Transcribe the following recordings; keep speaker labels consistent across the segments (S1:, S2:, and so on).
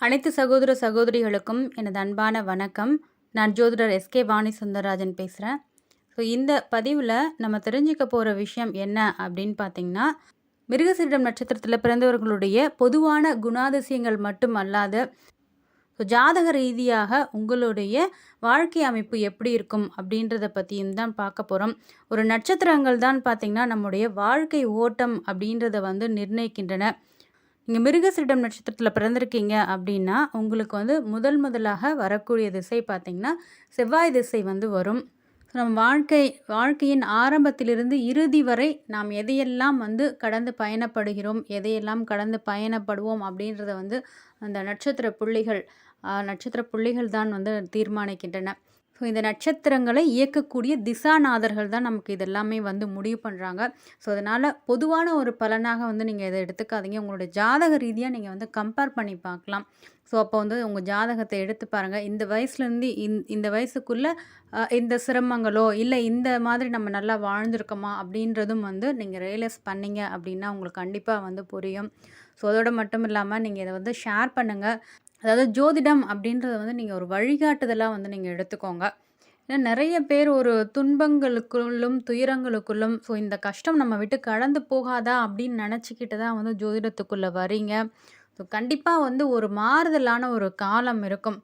S1: அனைத்து சகோதர சகோதரிகளுக்கும் எனது அன்பான வணக்கம். நான் ஜோதிடர் எஸ்கே வாணி சுந்தரராஜன் பேசுகிறேன். ஸோ இந்த பதிவில் நம்ம தெரிஞ்சுக்க போகிற விஷயம் என்ன அப்படின்னு பார்த்தீங்கன்னா, மிருகசீரிடம் நட்சத்திரத்தில் பிறந்தவர்களுடைய பொதுவான குணாதிசயங்கள் மட்டும் அல்லாத ஜாதக ரீதியாக உங்களுடைய வாழ்க்கை அமைப்பு எப்படி இருக்கும் அப்படின்றத பற்றியும் தான் பார்க்க போகிறோம். ஒரு நட்சத்திரங்கள் தான் பார்த்திங்கன்னா நம்முடைய வாழ்க்கை ஓட்டம் அப்படின்றத நிர்ணயிக்கின்றன. நீங்கள் மிருகசீரிடம் நட்சத்திரத்தில் பிறந்திருக்கீங்க அப்படின்னா உங்களுக்கு முதலாக வரக்கூடிய திசை பார்த்திங்கன்னா செவ்வாய் திசை வரும். நம்ம வாழ்க்கையின் ஆரம்பத்திலிருந்து இறுதி வரை நாம் எதையெல்லாம் கடந்து பயணப்படுகிறோம், எதையெல்லாம் கடந்து பயணப்படுவோம் அப்படின்றத அந்த நட்சத்திர புள்ளிகள் தான் தீர்மானிக்கின்றன. ஸோ இந்த நட்சத்திரங்களை இயக்கக்கூடிய திசாநாதர்கள் தான் நமக்கு இதெல்லாமே முடிவு பண்ணுறாங்க. ஸோ அதனால் பொதுவான ஒரு பலனாக நீங்கள் இதை எடுத்துக்காதீங்க. உங்களுடைய ஜாதக ரீதியாக நீங்கள் கம்பேர் பண்ணி பார்க்கலாம். ஸோ அப்போ உங்கள் ஜாதகத்தை எடுத்து பாருங்கள். இந்த வயசுலேருந்து இந்த வயசுக்குள்ளே இந்த சிரமங்களோ இல்லை இந்த மாதிரி நம்ம நல்லா வாழ்ந்திருக்கோமா அப்படின்றதும் நீங்கள் ரியலைஸ் பண்ணிங்க அப்படின்னா உங்களுக்கு கண்டிப்பாக புரியும். ஸோ அதோடு மட்டும் இல்லாமல் நீங்கள் இதை ஷேர் பண்ணுங்கள். அதாவது ஜோதிடம் அப்படின்றத நீங்கள் ஒரு வழிகாட்டுதலாக நீங்கள் எடுத்துக்கோங்க. ஏன்னா நிறைய பேர் ஒரு துன்பங்களுக்குள்ளும் துயரங்களுக்குள்ளும் ஸோ இந்த கஷ்டம் நம்ம விட்டு கடந்து போகாதா அப்படின்னு நினச்சிக்கிட்டு தான் ஜோதிடத்துக்குள்ளே வரீங்க. ஸோ கண்டிப்பாக ஒரு மாறுதலான ஒரு காலம் இருக்கும்.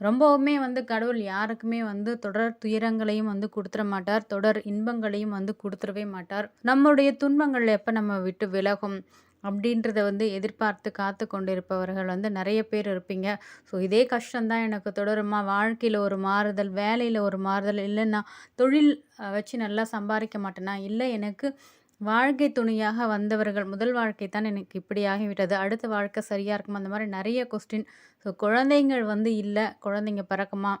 S1: ரொம்பவுமே கடவுள் யாருக்குமே தொடர் துயரங்களையும் கொடுத்துட மாட்டார், தொடர் இன்பங்களையும் கொடுத்துடவே மாட்டார். நம்முடைய துன்பங்கள் எப்போ நம்ம விட்டு விலகும் அப்படின்றத எதிர்பார்த்து காத்து கொண்டிருப்பவர்கள் நிறைய பேர் இருப்பீங்க. ஸோ இதே கஷ்டம்தான் எனக்கு தொடருமா, வாழ்க்கையில் ஒரு மாறுதல், வேலையில் ஒரு மாறுதல், இல்லை நான் தொழில் வச்சு நல்லா சம்பாதிக்க மாட்டேனா, இல்லை எனக்கு வாழ்க்கை துணையாக வந்தவர்கள் முதல் வாழ்க்கை தான் எனக்கு இப்படி ஆகிவிட்டது, அடுத்த வாழ்க்கை சரியாக இருக்குமா, அந்த மாதிரி நிறைய கொஸ்டின். ஸோ குழந்தைங்கள் இல்லை, குழந்தைங்க பிறக்குமா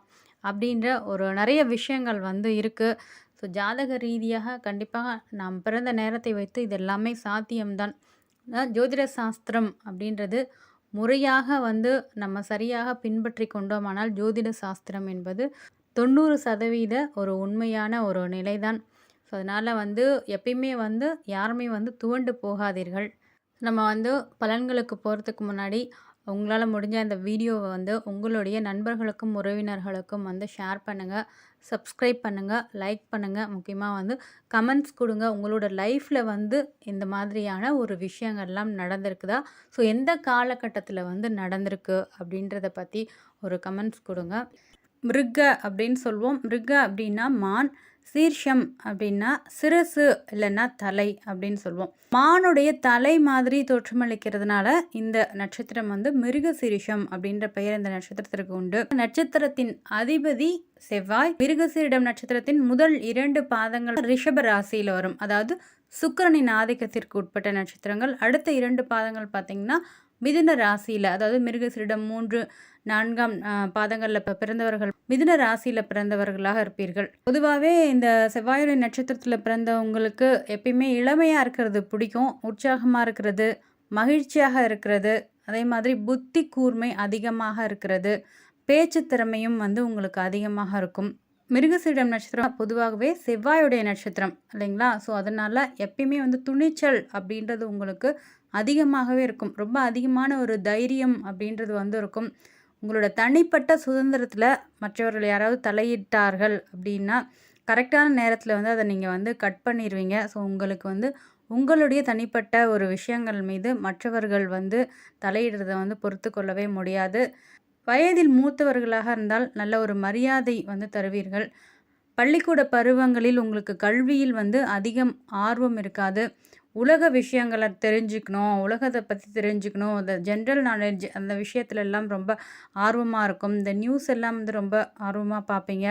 S1: அப்படின்ற ஒரு நிறைய விஷயங்கள் இருக்குது. ஸோ ஜாதக ரீதியாக கண்டிப்பாக நாம் பிறந்த நேரத்தை வைத்து இதெல்லாமே சாத்தியம்தான். ஜோதிட சாஸ்திரம் அப்படின்றது முறையாக நம்ம சரியாக பின்பற்றி கொண்டோமானால் ஜோதிட சாஸ்திரம் என்பது 90% ஒரு உண்மையான ஒரு நிலைதான். ஸோ அதனால் எப்பயுமே யாருமே துவண்டு போகாதீர்கள். நம்ம பலன்களுக்கு போகிறதுக்கு முன்னாடி உங்களால் முடிஞ்ச இந்த வீடியோவை உங்களுடைய நண்பர்களுக்கும் உறவினர்களுக்கும் ஷேர் பண்ணுங்கள், சப்ஸ்கிரைப் பண்ணுங்கள், லைக் பண்ணுங்கள். முக்கியமாக கமெண்ட்ஸ் கொடுங்க. உங்களோட லைஃப்பில் இந்த மாதிரியான ஒரு விஷயங்கள்லாம் நடந்திருக்குதா, ஸோ எந்த காலகட்டத்தில் நடந்திருக்கு அப்படின்றத பற்றி ஒரு கமெண்ட்ஸ் கொடுங்க. மிருக அப்படின்னு சொல்லுவோம். மிருக அப்படின்னா மான், சீர்ஷம் அப்படின்னா சிரசு இல்லைன்னா தலை அப்படின்னு சொல்லுவோம். மானுடைய தலை மாதிரி தோற்றமளிக்கிறதுனால இந்த நட்சத்திரம் மிருக சீரிஷம் அப்படின்ற பெயர் இந்த நட்சத்திரத்திற்கு உண்டு. நட்சத்திரத்தின் அதிபதி செவ்வாய். மிருகசீரிடம் நட்சத்திரத்தின் முதல் 2 பாதங்கள் ரிஷப ராசியில் வரும். அதாவது சுக்கிரனின் ஆதிக்கத்திற்கு உட்பட்ட நட்சத்திரங்கள். அடுத்த 2 பாதங்கள் பார்த்தீங்கன்னா மிதுன ராசியில், அதாவது மிருகசீரிடம் 3, 4ஆம் பாதங்களில் பிறந்தவர்கள் மிதுன ராசியில் பிறந்தவர்களாக இருப்பீர்கள். பொதுவாகவே இந்த செவ்வாயுடைய நட்சத்திரத்தில் பிறந்தவங்களுக்கு எப்பயுமே இளமையாக இருக்கிறது பிடிக்கும், உற்சாகமாக இருக்கிறது, மகிழ்ச்சியாக இருக்கிறது, அதே மாதிரி புத்தி கூர்மை அதிகமாக இருக்கிறது, பேச்சு திறமையும் உங்களுக்கு அதிகமாக இருக்கும். மிருகசீரிடம் நட்சத்திரம் பொதுவாகவே செவ்வாயுடைய நட்சத்திரம் இல்லைங்களா? ஸோ அதனால் எப்பயுமே துணிச்சல் அப்படின்றது உங்களுக்கு அதிகமாகவே இருக்கும். ரொம்ப அதிகமான ஒரு தைரியம் அப்படின்றது இருக்கும். உங்களோட தனிப்பட்ட சுதந்திரத்தில் மற்றவர்கள் யாராவது தலையிட்டார்கள் அப்படின்னா கரெக்டான நேரத்தில் அதை நீங்கள் கட் பண்ணிடுவீங்க. ஸோ உங்களுக்கு உங்களுடைய தனிப்பட்ட ஒரு விஷயங்கள் மீது மற்றவர்கள் தலையிடுறதை பொறுத்து கொள்ளவே முடியாது. வயதில் மூத்தவர்களாக இருந்தால் நல்ல ஒரு மரியாதை தருவீர்கள். பள்ளிக்கூட பருவங்களில் உங்களுக்கு கல்வியில் அதிகம் ஆர்வம் இருக்காது. உலக விஷயங்களை தெரிஞ்சுக்கணும், உலகத்தை பற்றி தெரிஞ்சுக்கணும், இந்த ஜென்ரல் நாலேஜ் அந்த விஷயத்துல எல்லாம் ரொம்ப ஆர்வமாக இருக்கும். இந்த நியூஸ் எல்லாம் ரொம்ப ஆர்வமாக பார்ப்பீங்க.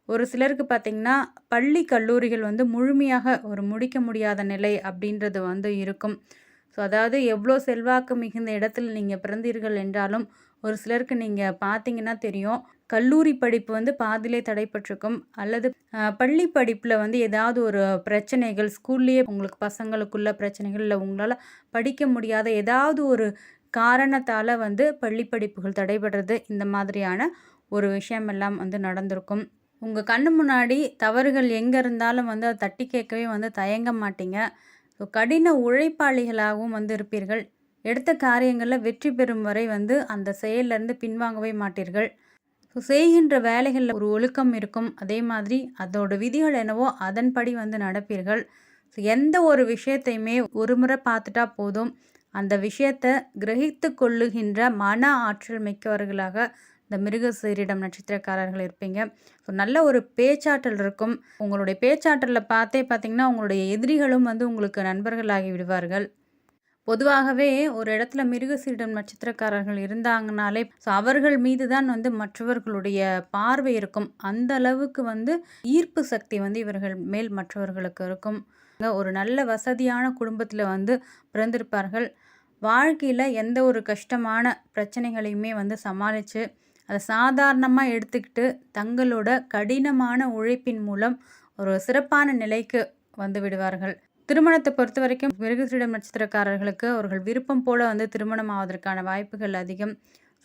S1: ஒரு சிலருக்கு பார்த்திங்கன்னா பள்ளி கல்லூரிகள் முழுமையாக ஒரு முடிக்க முடியாத நிலை அப்படின்றது இருக்கும். ஸோ அதாவது எவ்வளோ செல்வாக்கு மிகுந்த இடத்துல நீங்கள் பிறந்தீர்கள் என்றாலும் ஒரு சிலருக்கு நீங்கள் பார்த்தீங்கன்னா தெரியும், கல்லூரி படிப்பு பாதியிலே தடைப்பட்டிருக்கும். அல்லது பள்ளி படிப்பில் ஏதாவது ஒரு பிரச்சனைகள், ஸ்கூல்லேயே உங்களுக்கு பசங்களுக்குள்ள பிரச்சனைகள், இல்லை உங்களால் படிக்க முடியாத ஏதாவது ஒரு காரணத்தால் பள்ளி படிப்புகள் தடைபடுறது, இந்த மாதிரியான ஒரு விஷயமெல்லாம் நடந்திருக்கும். உங்கள் கண்ணு முன்னாடி தவறுகள் எங்கே இருந்தாலும் அதை தட்டி கேட்கவே தயங்க மாட்டீங்க. ஸோ கடின உழைப்பாளிகளாகவும் இருப்பீர்கள். எடுத்த காரியங்களில் வெற்றி பெறும் வரை வந்து அந்த செயல்லேருந்து பின்வாங்கவே மாட்டீர்கள். ஸோ செய்கின்ற வேலைகளில் ஒரு ஒழுக்கம் இருக்கும். அதே மாதிரி அதோட விதிகள் என்னவோ அதன்படி வந்து நடப்பீர்கள். ஸோ எந்த ஒரு விஷயத்தையுமே ஒரு முறை பார்த்துட்டா போதும். அந்த விஷயத்த கிரகித்து கொள்ளுகின்ற மன ஆற்றல் மிக்கவர்களாக இந்த மிருகசீரிடம் நட்சத்திரக்காரர்கள் இருப்பீங்க. ஸோ நல்ல ஒரு பேச்சாற்றல் இருக்கும். உங்களுடைய பேச்சாற்றலை பார்த்தீங்கன்னா உங்களுடைய எதிரிகளும் வந்து உங்களுக்கு நண்பர்களாகி விடுவார்கள். பொதுவாகவே ஒரு இடத்துல மிருகசீரிடம் நட்சத்திரக்காரர்கள் இருந்தாங்கனாலே ஸோ அவர்கள் மீது தான் வந்து மற்றவர்களுடைய பார்வை இருக்கும். அந்த அளவுக்கு வந்து ஈர்ப்பு சக்தி வந்து இவர்கள் மேல் மற்றவர்களுக்கு இருக்கும். ஒரு நல்ல வசதியான குடும்பத்தில் வந்து பிறந்திருப்பார்கள். வாழ்க்கையில் எந்த ஒரு கஷ்டமான பிரச்சனைகளையுமே வந்து சமாளித்து அதை சாதாரணமாக எடுத்துக்கிட்டு தங்களோட கடினமான உழைப்பின் மூலம் ஒரு சிறப்பான நிலைக்கு வந்து விடுவார்கள். திருமணத்தை பொறுத்த வரைக்கும் மிருகசீரிடம் நட்சத்திரக்காரர்களுக்கு அவர்கள் விருப்பம் போல் வந்து திருமணம் ஆவதற்கான வாய்ப்புகள் அதிகம்.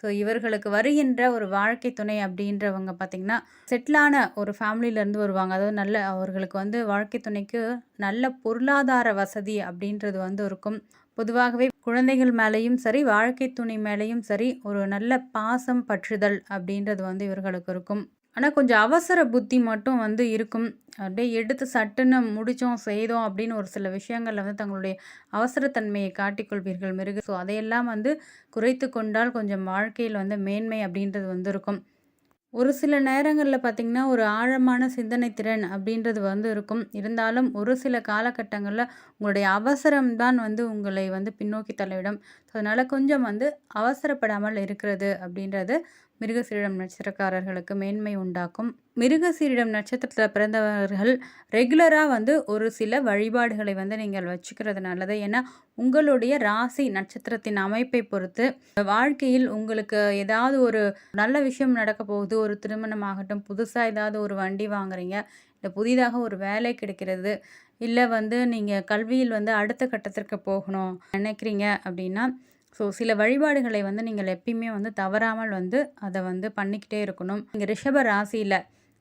S1: ஸோ இவர்களுக்கு வருகின்ற ஒரு வாழ்க்கை துணை அப்படின்றவங்க பார்த்திங்கன்னா செட்டிலான ஒரு ஃபேமிலியிலேருந்து வருவாங்க. அதாவது நல்ல அவர்களுக்கு வந்து வாழ்க்கை துணைக்கு நல்ல பொருளாதார வசதி அப்படின்றது வந்து இருக்கும். பொதுவாகவே குழந்தைகள் மேலேயும் சரி வாழ்க்கை துணை மேலேயும் சரி ஒரு நல்ல பாசம் பற்றுதல் அப்படின்றது வந்து இவர்களுக்கு இருக்கும். ஆனால் கொஞ்சம் அவசர புத்தி மட்டும் வந்து இருக்கும். அப்படியே எடுத்து சட்டுன்னு முடித்தோம் செய்தோம் அப்படின்னு ஒரு சில விஷயங்களில் வந்து தங்களுடைய அவசரத்தன்மையை காட்டிக்கொள்வீர்கள் ஸோ அதையெல்லாம் வந்து குறைத்து கொண்டால் கொஞ்சம் வாழ்க்கையில் வந்து மேன்மை அப்படின்றது வந்து இருக்கும். ஒரு சில நேரங்களில் பார்த்திங்கன்னா ஒரு ஆழமான சிந்தனை திறன் அப்படின்றது வந்து இருக்கும். இருந்தாலும் ஒரு சில காலகட்டங்களில் உங்களுடைய அவசரம்தான் வந்து உங்களை வந்து பின்னோக்கி தள்ளிவிடும். ஸோ அதனால் கொஞ்சம் வந்து அவசரப்படாமல் இருக்கிறது அப்படின்றது மிருகசீரிடம் நட்சத்திரக்காரர்களுக்கு மேன்மை உண்டாக்கும். மிருகசீரிடம் நட்சத்திரத்தில் பிறந்தவர்கள் ரெகுலராக வந்து ஒரு சில வழிபாடுகளை வந்து நீங்கள் வச்சுக்கிறது நல்லது. ஏன்னா உங்களுடைய ராசி நட்சத்திரத்தின் அமைப்பை பொறுத்து வாழ்க்கையில் உங்களுக்கு ஏதாவது ஒரு நல்ல விஷயம் நடக்க போகுது. ஒரு திருமணம் ஆகட்டும், புதுசாக ஏதாவது ஒரு வண்டி வாங்குறீங்க, இல்லை புதிதாக ஒரு வேலை கிடைக்கிறது, இல்லை வந்து நீங்கள் கல்வியில் வந்து அடுத்த கட்டத்திற்கு போகணும் நினைக்கிறீங்க அப்படின்னா ஸோ சில வழிபாடுகளை வந்து நீங்கள் எப்பயுமே வந்து தவறாமல் வந்து அதை வந்து பண்ணிக்கிட்டே இருக்கணும். நீங்கள் ரிஷப ராசியில்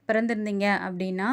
S1: பிறந்திருந்தீங்க அப்படின்னா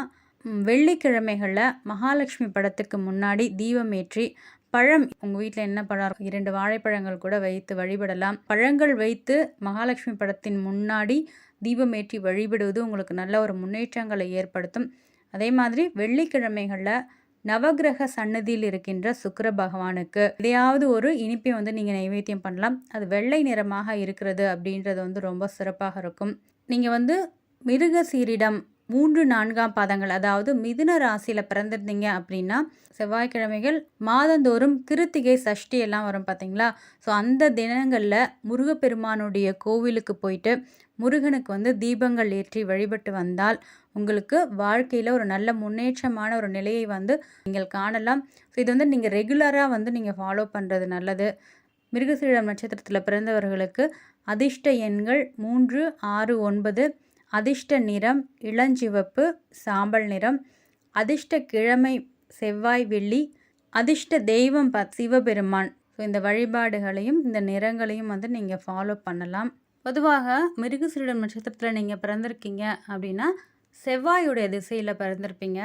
S1: வெள்ளிக்கிழமைகளில் மகாலட்சுமி படத்துக்கு முன்னாடி தீபம் ஏற்றி பழம் உங்கள் வீட்டில் என்ன பழம் 2 வாழைப்பழங்கள் கூட வைத்து வழிபடலாம். பழங்கள் வைத்து மகாலட்சுமி படத்தின் முன்னாடி தீபம் ஏற்றி வழிபடுவது உங்களுக்கு நல்ல ஒரு முன்னேற்றங்களை ஏற்படுத்தும். அதே மாதிரி வெள்ளிக்கிழமைகளில் நவகிரக சன்னதியில் இருக்கின்ற சுக்கிர பகவானுக்கு எதையாவது ஒரு இனிப்பை வந்து நீங்கள் நைவேத்தியம் பண்ணலாம். அது வெள்ளை நிறமாக இருக்கிறது அப்படின்றது வந்து ரொம்ப சிறப்பாக இருக்கும். நீங்கள் வந்து மிருகசீரிடம் 3, 4ஆம் பாதங்கள் அதாவது மிதுன ராசியில் பிறந்திருந்தீங்க அப்படின்னா செவ்வாய்க்கிழமைகள் மாதந்தோறும் கிருத்திகை சஷ்டி எல்லாம் வரும் பார்த்தீங்களா. ஸோ அந்த தினங்களில் முருகப்பெருமானுடைய கோவிலுக்கு போயிட்டு முருகனுக்கு வந்து தீபங்கள் ஏற்றி வழிபட்டு வந்தால் உங்களுக்கு வாழ்க்கையில் ஒரு நல்ல முன்னேற்றமான ஒரு நிலையை வந்து நீங்கள் காணலாம். ஸோ இது வந்து நீங்கள் ரெகுலராக வந்து நீங்கள் ஃபாலோ பண்ணுறது நல்லது. மிருகசீரிடம் நட்சத்திரத்தில் பிறந்தவர்களுக்கு அதிர்ஷ்ட எண்கள் 3, 6, 9. அதிர்ஷ்ட நிறம் இளஞ்சிவப்பு, சாம்பல் நிறம். அதிர்ஷ்ட கிழமை செவ்வாய், வெள்ளி. அதிர்ஷ்ட தெய்வம் சிவபெருமான். ஸோ இந்த வழிபாடுகளையும் இந்த நிறங்களையும் வந்து நீங்கள் ஃபாலோ பண்ணலாம். பொதுவாக மிருகசீரிடம் நட்சத்திரத்தில் நீங்கள் பிறந்திருக்கீங்க அப்படின்னா செவ்வாயுடைய திசையில் பிறந்திருப்பீங்க.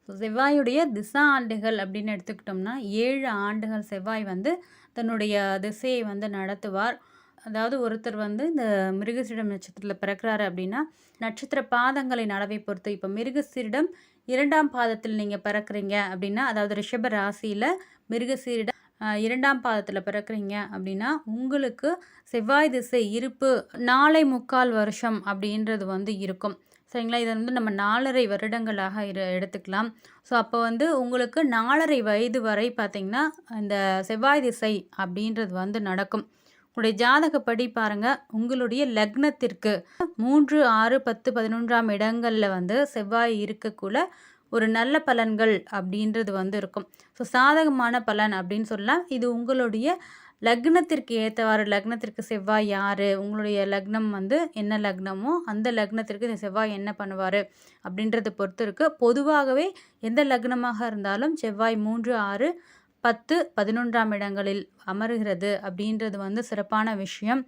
S1: ஸோ செவ்வாயுடைய திசா ஆண்டுகள் அப்படின்னு எடுத்துக்கிட்டோம்னா 7 ஆண்டுகள் செவ்வாய் வந்து தன்னுடைய திசையை வந்து நடத்துவார். அதாவது ஒருத்தர் வந்து இந்த மிருகசீரிடம் நட்சத்திரத்தில் பிறக்கிறாரு அப்படின்னா நட்சத்திர பாதங்களின் அளவை பொறுத்து இப்போ மிருகசீரிடம் 2ஆம் பாதத்தில் நீங்கள் பிறக்கிறீங்க அப்படின்னா அதாவது ரிஷப ராசியில் மிருகசீரிடம் 2ஆம் பாதத்தில் பிறக்கிறீங்க அப்படின்னா உங்களுக்கு செவ்வாய் திசை இருப்பு 4.25 வருஷம் அப்படின்றது வந்து இருக்கும். சரிங்களா. இதை வந்து நம்ம 4.5 வருடங்களாக எடுத்துக்கலாம். ஸோ அப்போ வந்து உங்களுக்கு 4.5 வயது வரை பார்த்திங்கன்னா இந்த செவ்வாய் திசை அப்படின்றது வந்து நடக்கும். உங்களுடைய ஜாதகப்படி பாருங்கள், உங்களுடைய லக்னத்திற்கு 3, 6, 10, 11ஆம் இடங்களில் வந்து செவ்வாய் இருக்கக்குள்ள ஒரு நல்ல பலன்கள் அப்படின்றது வந்து இருக்கும். ஸோ சாதகமான பலன் அப்படின்னு சொல்லலாம். இது உங்களுடைய லக்னத்திற்கு ஏற்றவாறு லக்னத்திற்கு செவ்வாய் யார், உங்களுடைய லக்னம் வந்து என்ன லக்னமோ அந்த லக்னத்திற்கு இந்த செவ்வாய் என்ன பண்ணுவார் அப்படின்றத பொறுத்து இருக்குது. பொதுவாகவே எந்த லக்னமாக இருந்தாலும் செவ்வாய் 3, 6, 10, 11ஆம் இடங்களில் அமருகிறது அப்படின்றது வந்து சிறப்பான விஷயம்.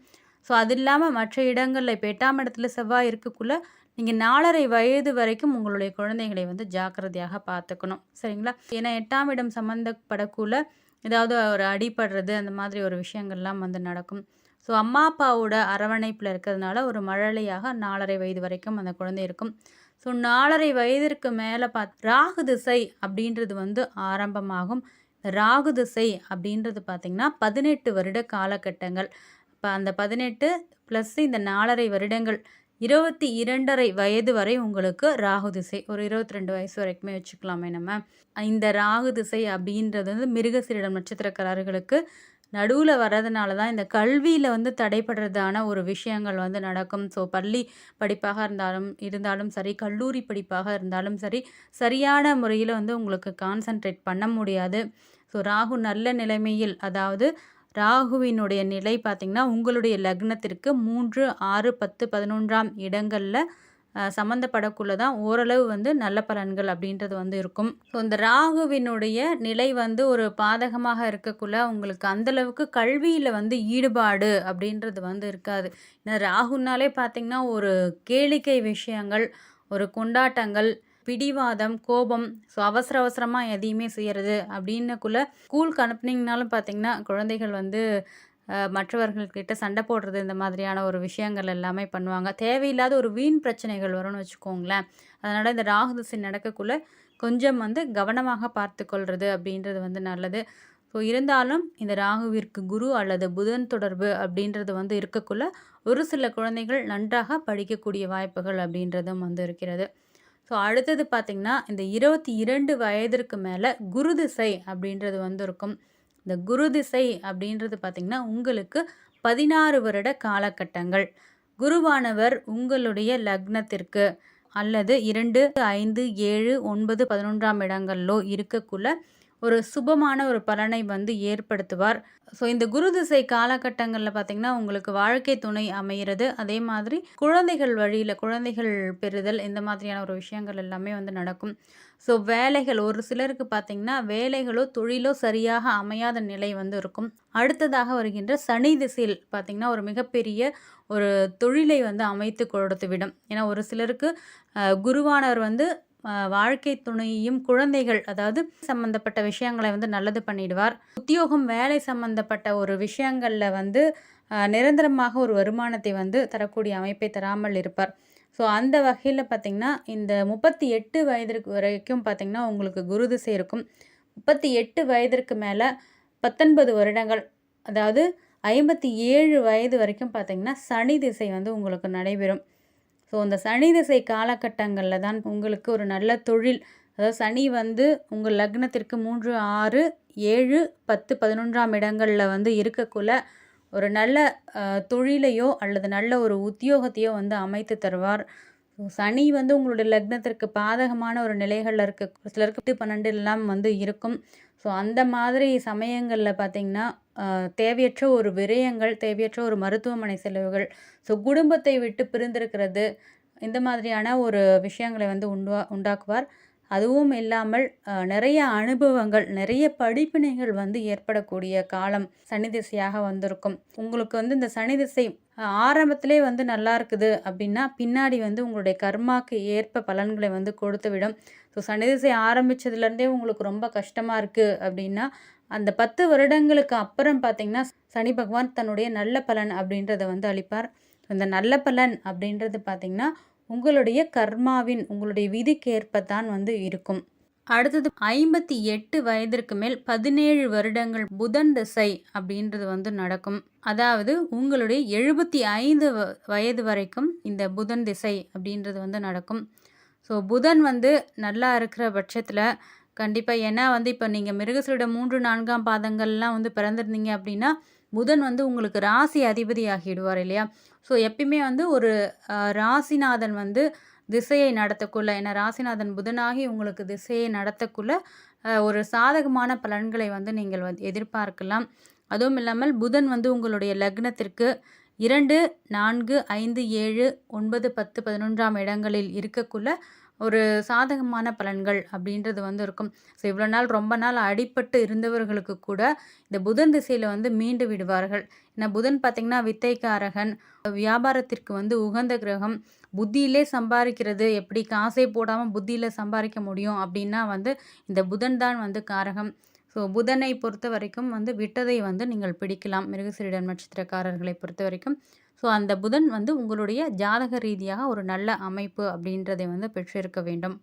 S1: ஸோ அது இல்லாமல் மற்ற இடங்களில் இப்போ 8ஆம் இடத்துல செவ்வாய் இருக்கக்குள்ள நீங்கள் 4.5 வயது வரைக்கும் உங்களுடைய குழந்தைகளை வந்து ஜாக்கிரதையாக பார்த்துக்கணும். சரிங்களா. ஏன்னா 8ஆம் இடம் சம்மந்தப்படக்குள்ள ஏதாவது ஒரு அடிபடுறது அந்த மாதிரி ஒரு விஷயங்கள்லாம் வந்து நடக்கும். ஸோ அம்மா, அப்பாவோட அரவணைப்பில இருக்கிறதுனால ஒரு மழலையாக 4½ வயது வரைக்கும் அந்த குழந்தை இருக்கும். ஸோ 4½ வயதிற்கு மேல ராகு திசை அப்படின்றது வந்து ஆரம்பமாகும். ராகு திசை அப்படின்றது பார்த்தீங்கன்னா, 18 வருட காலகட்டங்கள். இப்ப அந்த 18 ப்ளஸ் இந்த 4½ வருடங்கள் 22½ வயது வரை உங்களுக்கு ராகு திசை. ஒரு 22 வயசு வரைக்குமே வச்சுக்கலாமே நம்ம. இந்த ராகு திசை அப்படின்றது வந்து மிருகசீரிடம் நட்சத்திரக்காரர்களுக்கு நடுவுல வர்றதுனால தான் இந்த கல்வியில வந்து தடைபடுறதான ஒரு விஷயங்கள் வந்து நடக்கும். ஸோ பள்ளி படிப்பாக இருந்தாலும் சரி, கல்லூரி படிப்பாக இருந்தாலும் சரி, சரியான முறையில வந்து உங்களுக்கு கான்சன்ட்ரேட் பண்ண முடியாது. ஸோ ராகு நல்ல நிலைமையில், அதாவது ராகுவினுடைய நிலை பார்த்தீங்கன்னா, உங்களுடைய லக்னத்திற்கு 3, 6, 10, 11ஆம் இடங்கள்ல சம்மந்தப்படக்குள்ள தான் ஓரளவு வந்து நல்ல பலன்கள் அப்படின்றது வந்து இருக்கும். ஸோ இந்த ராகுவினுடைய நிலை வந்து ஒரு பாதகமாக இருக்கக்குள்ள உங்களுக்கு அந்தளவுக்கு கல்வியில் வந்து ஈடுபாடு அப்படின்றது வந்து இருக்காது. ஏன்னா ராகுனாலே பார்த்திங்கன்னா ஒரு கேளிக்கை விஷயங்கள், ஒரு கொண்டாட்டங்கள், பிடிவாதம், கோபம், ஸோ அவசரமாக எதையுமே செய்கிறது அப்படின்னக்குள்ள ஸ்கூலுக்கு அனுப்புனீங்கனாலும் பார்த்திங்கன்னா குழந்தைகள் வந்து மற்றவர்கள்கிட்ட சண்டை போடுறது இந்த மாதிரியான ஒரு விஷயங்கள் எல்லாமே பண்ணுவாங்க. தேவையில்லாத ஒரு வீண் பிரச்சனைகள் வரும்னு வச்சுக்கோங்களேன். அதனால் இந்த ராகு திசை நடக்கக்குள்ள கொஞ்சம் வந்து கவனமாக பார்த்துக்கொள்வது அப்படின்றது வந்து நல்லது. ஸோ இருந்தாலும் இந்த ராகுவிற்கு குரு அல்லது புதன் தொடர்பு அப்படின்றது வந்து இருக்கக்குள்ள ஒரு சில குழந்தைகள் நன்றாக படிக்கக்கூடிய வாய்ப்புகள் அப்படின்றதும் வந்து இருக்கிறது. ஸோ அடுத்தது பார்த்திங்கன்னா, இந்த 22 வயதிற்கு மேலே குரு திசை அப்படின்றது வந்து இருக்கும். இந்த குரு திசை அப்படின்றது பார்த்திங்கன்னா, உங்களுக்கு 16 வருட காலகட்டங்கள். குருவானவர் உங்களுடைய லக்னத்திற்கு அல்லது 2, 5, 7, 9, 11ஆம் இடங்களிலோ இருக்கக்குள்ள ஒரு சுபமான ஒரு பலனை வந்து ஏற்படுத்துவார். ஸோ இந்த குரு திசை காலகட்டங்களில் பார்த்திங்கன்னா, உங்களுக்கு வாழ்க்கை துணை அமைகிறது. அதே மாதிரி குழந்தைகள் வழியில் குழந்தைகள் பெறுதல் இந்த மாதிரியான ஒரு விஷயங்கள் எல்லாமே வந்து நடக்கும். ஸோ வேலைகள் ஒரு சிலருக்கு பார்த்திங்கன்னா, வேலைகளோ தொழிலோ சரியாக அமையாத நிலை வந்து இருக்கும். அடுத்ததாக வருகின்ற சனி திசையில் பார்த்திங்கன்னா, ஒரு மிகப்பெரிய ஒரு தொழிலை வந்து அமைத்து கொடுத்து விடும். ஏன்னா ஒரு சிலருக்கு குருவானவர் வந்து வாழ்க்கை துணையையும் குழந்தைகள், அதாவது சம்பந்தப்பட்ட விஷயங்களை வந்து நல்லது பண்ணிடுவார். உத்தியோகம், வேலை சம்பந்தப்பட்ட ஒரு விஷயங்களில் வந்து நிரந்தரமாக ஒரு வருமானத்தை வந்து தரக்கூடிய அமைப்பை தராமல் இருப்பார். ஸோ அந்த வகையில் பார்த்திங்கன்னா, இந்த 38 வயதிற்கு வரைக்கும் பார்த்திங்கன்னா உங்களுக்கு குரு திசை இருக்கும். 38 வயதிற்கு மேலே 19 வருடங்கள், அதாவது 57 வயது வரைக்கும் பார்த்திங்கன்னா சனி திசை வந்து உங்களுக்கு நடைபெறும். ஸோ அந்த சனி திசை காலகட்டங்களில் தான் உங்களுக்கு ஒரு நல்ல தொழில், அதாவது சனி வந்து உங்கள் லக்னத்திற்கு 3, 6, 7, 10, 11ஆம் இடங்களில் வந்து இருக்கக்குள்ள ஒரு நல்ல தொழிலையோ அல்லது நல்ல ஒரு உத்தியோகத்தையோ வந்து அமைத்து தருவார். ஸோ சனி வந்து உங்களுடைய லக்னத்திற்கு பாதகமான ஒரு நிலைகளில் இருக்க சிலருக்கு 12 எல்லாம் வந்து இருக்கும். ஸோ அந்த மாதிரி சமயங்களில் பார்த்திங்கன்னா, தேவையற்ற ஒரு விரயங்கள், தேவையற்ற ஒரு மருத்துவமனை செலவுகள், ஸோ குடும்பத்தை விட்டு பிரிந்திருக்கிறது, இந்த மாதிரியான ஒரு விஷயங்களை வந்து உண்டாக்குவார். அதுவும் இல்லாமல் நிறைய அனுபவங்கள், நிறைய படிப்பினைகள் வந்து ஏற்படக்கூடிய காலம் சனி திசையாக வந்திருக்கும். உங்களுக்கு வந்து இந்த சனி திசை ஆரம்பத்திலே வந்து நல்லா இருக்குது அப்படின்னா, பின்னாடி வந்து உங்களுடைய கர்மாக்கு ஏற்ப பலன்களை வந்து கொடுத்து விடும். ஸோ சனி திசை ஆரம்பித்ததுலேருந்தே உங்களுக்கு ரொம்ப கஷ்டமாக இருக்குது அப்படின்னா, அந்த 10 வருடங்களுக்கு அப்புறம் பார்த்திங்கன்னா, சனி பகவான் தன்னுடைய நல்ல பலன் அப்படின்றத வந்து அளிப்பார். இந்த நல்ல பலன் அப்படின்றது பார்த்திங்கன்னா, உங்களுடைய கர்மாவின், உங்களுடைய விதிக்கு ஏற்பத்தான் வந்து இருக்கும். அடுத்தது 58 வயதிற்கு மேல் 17 வருடங்கள் புதன் திசை அப்படின்றது வந்து நடக்கும். அதாவது உங்களுடைய 75 வயது வரைக்கும் இந்த புதன் திசை அப்படின்றது வந்து நடக்கும். ஸோ புதன் வந்து நல்லா இருக்கிற பட்சத்தில் கண்டிப்பாக, ஏன்னா வந்து இப்போ நீங்கள் மிருகசீரிடம் 3, 4ஆம் பாதங்கள்லாம் வந்து பிறந்திருந்தீங்க அப்படின்னா, புதன் வந்து உங்களுக்கு ராசி அதிபதி ஆகிடுவார் இல்லையா? ஸோ எப்பயுமே வந்து ஒரு ராசிநாதன் வந்து திசையை நடத்தக்குள்ள, ஏன்னா ராசிநாதன் புதனாகி உங்களுக்கு திசையை நடத்தக்குள்ள ஒரு சாதகமான பலன்களை வந்து நீங்கள் வந்து எதிர்பார்க்கலாம். அதுவும் இல்லாமல் புதன் வந்து உங்களுடைய லக்னத்திற்கு 2, 4, 5, 7, 9, 10, 11ஆம் இடங்களில் இருக்கக்குள்ள ஒரு சாதகமான பலன்கள் அப்படின்றது வந்து இருக்கும். ஸோ இவ்வளோ நாள் ரொம்ப நாள் அடிபட்டு இருந்தவர்களுக்கு கூட இந்த புதன் திசையில் வந்து மீண்டு விடுவார்கள். ஏன்னா புதன் பார்த்திங்கன்னா வித்தைக்காரகன், வியாபாரத்திற்கு வந்து உகந்த கிரகம். புத்தியிலே சம்பாதிக்கிறது, எப்படி காசே போடாமல் புத்தியில் சம்பாதிக்க முடியும் அப்படின்னா வந்து இந்த புதன் தான் வந்து காரகம். ஸோ புதனை பொறுத்தவரைக்கும் வந்து விட்டதை வந்து நீங்கள் பிடிக்கலாம். மிருகசீரிடம் நட்சத்திரக்காரர்களை பொறுத்தவரைக்கும். ஸோ அந்த புதன் வந்து உங்களுடைய ஜாதக ரீதியாக ஒரு நல்ல அமைப்பு அப்படின்றதை வந்து பெற்றிருக்க வேண்டும்.